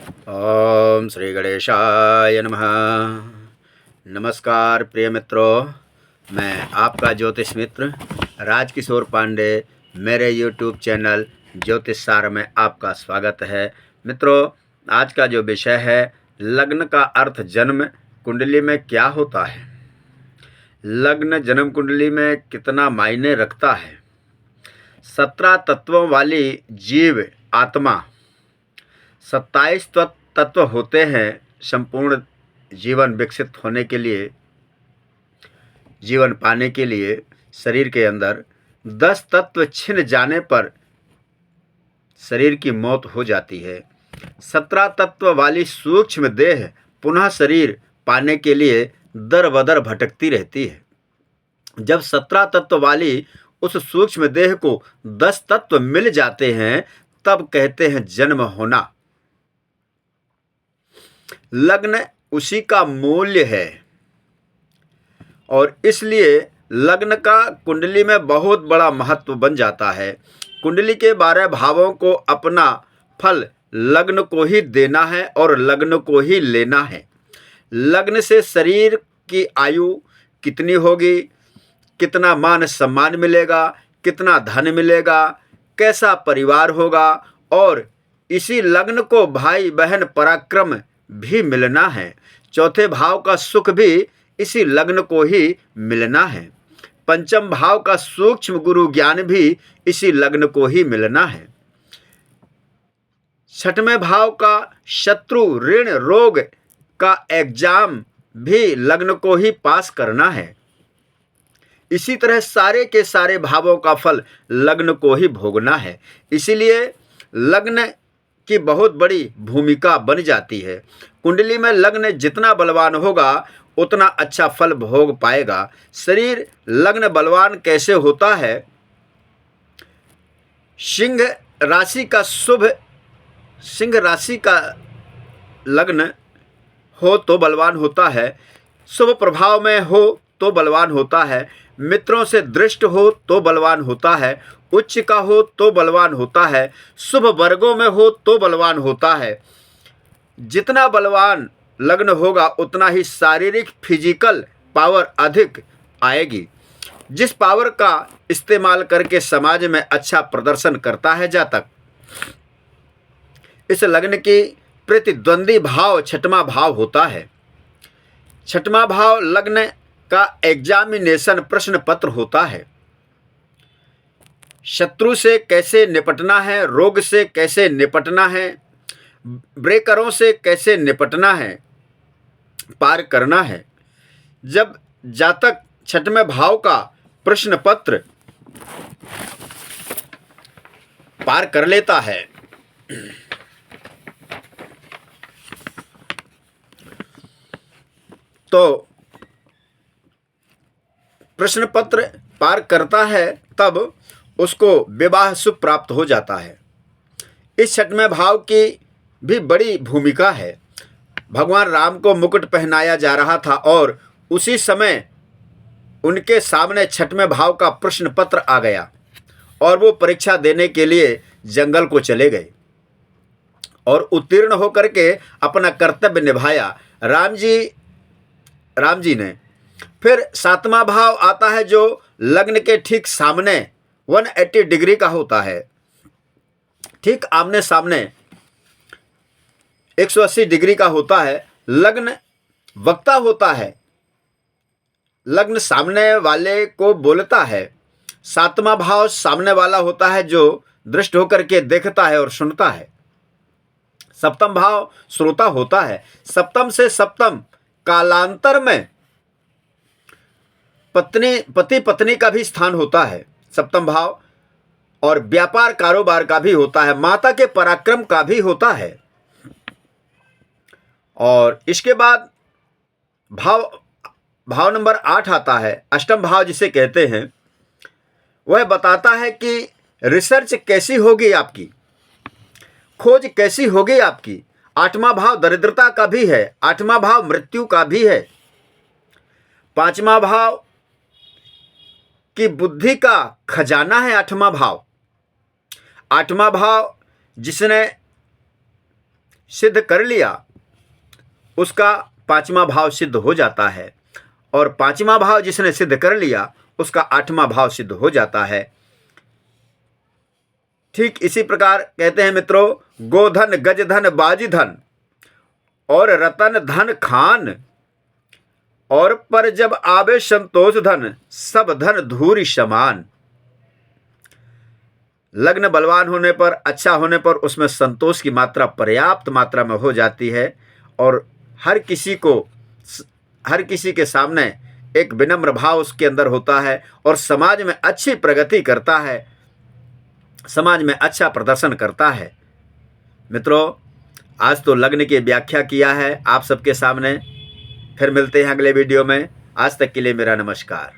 ओम श्री गणेशाय नमः। नमस्कार प्रिय मित्रों, मैं आपका ज्योतिष मित्र राजकिशोर पांडे। मेरे YouTube चैनल ज्योतिष सार में आपका स्वागत है। मित्रों, आज का जो विषय है, लग्न का अर्थ जन्म कुंडली में क्या होता है, लग्न जन्म कुंडली में कितना मायने रखता है। 17 तत्वों वाली जीव आत्मा, 27 तत्व होते हैं। संपूर्ण जीवन विकसित होने के लिए, जीवन पाने के लिए शरीर के अंदर 10 तत्व छिन जाने पर शरीर की मौत हो जाती है। 17 तत्व वाली सूक्ष्म देह पुनः शरीर पाने के लिए दर बदर भटकती रहती है। जब 17 तत्व वाली उस सूक्ष्म देह को 10 तत्व मिल जाते हैं, तब कहते हैं जन्म होना। लग्न उसी का मूल्य है और इसलिए लग्न का कुंडली में बहुत बड़ा महत्व बन जाता है। कुंडली के 12 भावों को अपना फल लग्न को ही देना है और लग्न को ही लेना है। लग्न से शरीर की आयु कितनी होगी, कितना मान सम्मान मिलेगा, कितना धन मिलेगा, कैसा परिवार होगा, और इसी लग्न को भाई बहन पराक्रम भी मिलना है। चौथे भाव का सुख भी इसी लग्न को ही मिलना है। पंचम भाव का सूक्ष्म गुरु ज्ञान भी इसी लग्न को ही मिलना है। छठवें भाव का शत्रु ऋण रोग का एग्जाम भी लग्न को ही पास करना है। इसी तरह सारे के सारे भावों का फल लग्न को ही भोगना है। इसीलिए लग्न की बहुत बड़ी भूमिका बन जाती है। कुंडली में लग्न जितना बलवान होगा उतना अच्छा फल भोग पाएगा। शरीर लग्न बलवान कैसे होता है? सिंह राशि का लग्न हो तो बलवान होता है, शुभ प्रभाव में हो तो बलवान होता है, मित्रों से दृष्ट हो तो बलवान होता है, उच्च का हो तो बलवान होता है, शुभ वर्गों में हो तो बलवान होता है। जितना बलवान लग्न होगा उतना ही शारीरिक फिजिकल पावर अधिक आएगी। जिस पावर का इस्तेमाल करके समाज में अच्छा प्रदर्शन करता है जातक, इस लग्न की प्रतिद्वंदी भाव छठवां भाव होता है। छठवां भाव लग्न का एग्जामिनेशन प्रश्न पत्र होता है। शत्रु से कैसे निपटना है, रोग से कैसे निपटना है, ब्रेकरों से कैसे निपटना है, पार करना है। जब जातक छठवें भाव का प्रश्न पत्र पार कर लेता है तो प्रश्न पत्र पार करता है, तब उसको विवाह सुख प्राप्त हो जाता है। इस छठवें भाव की भी बड़ी भूमिका है। भगवान राम को मुकुट पहनाया जा रहा था और उसी समय उनके सामने छठवें भाव का प्रश्न पत्र आ गया और वो परीक्षा देने के लिए जंगल को चले गए और उत्तीर्ण होकर के अपना कर्तव्य निभाया राम जी ने। फिर 7वां भाव आता है जो लग्न के ठीक सामने 180 डिग्री का होता है। ठीक आमने सामने 180 डिग्री का होता है। लग्न वक्ता होता है, लग्न सामने वाले को बोलता है। 7वां भाव सामने वाला होता है जो दृष्ट होकर के देखता है और सुनता है। सप्तम भाव श्रोता होता है। सप्तम से सप्तम कालांतर में पति पत्नी का भी स्थान होता है सप्तम भाव, और व्यापार कारोबार का भी होता है, माता के पराक्रम का भी होता है। और इसके बाद भाव नंबर 8 आता है, अष्टम भाव जिसे कहते हैं। वह बताता है कि रिसर्च कैसी होगी आपकी, खोज कैसी होगी आपकी। 8वां भाव दरिद्रता का भी है, 8वां भाव मृत्यु का भी है। 5वां भाव की बुद्धि का खजाना है 8वां भाव। 8वां भाव जिसने सिद्ध कर लिया उसका पांचवा भाव सिद्ध हो जाता है, और पांचवा भाव जिसने सिद्ध कर लिया उसका आठवां भाव सिद्ध हो जाता है। ठीक इसी प्रकार कहते हैं मित्रों, गोधन गजधन बाजीधन और रतन धन खान, और पर जब आवे संतोष धन सब धन धूरी समान। लग्न बलवान होने पर, अच्छा होने पर उसमें संतोष की मात्रा पर्याप्त मात्रा में हो जाती है, और हर किसी के सामने एक विनम्र भाव उसके अंदर होता है, और समाज में अच्छी प्रगति करता है, समाज में अच्छा प्रदर्शन करता है। मित्रों, आज तो लग्न की व्याख्या किया है आप सबके सामने। फिर मिलते हैं अगले वीडियो में। आज तक के लिए मेरा नमस्कार।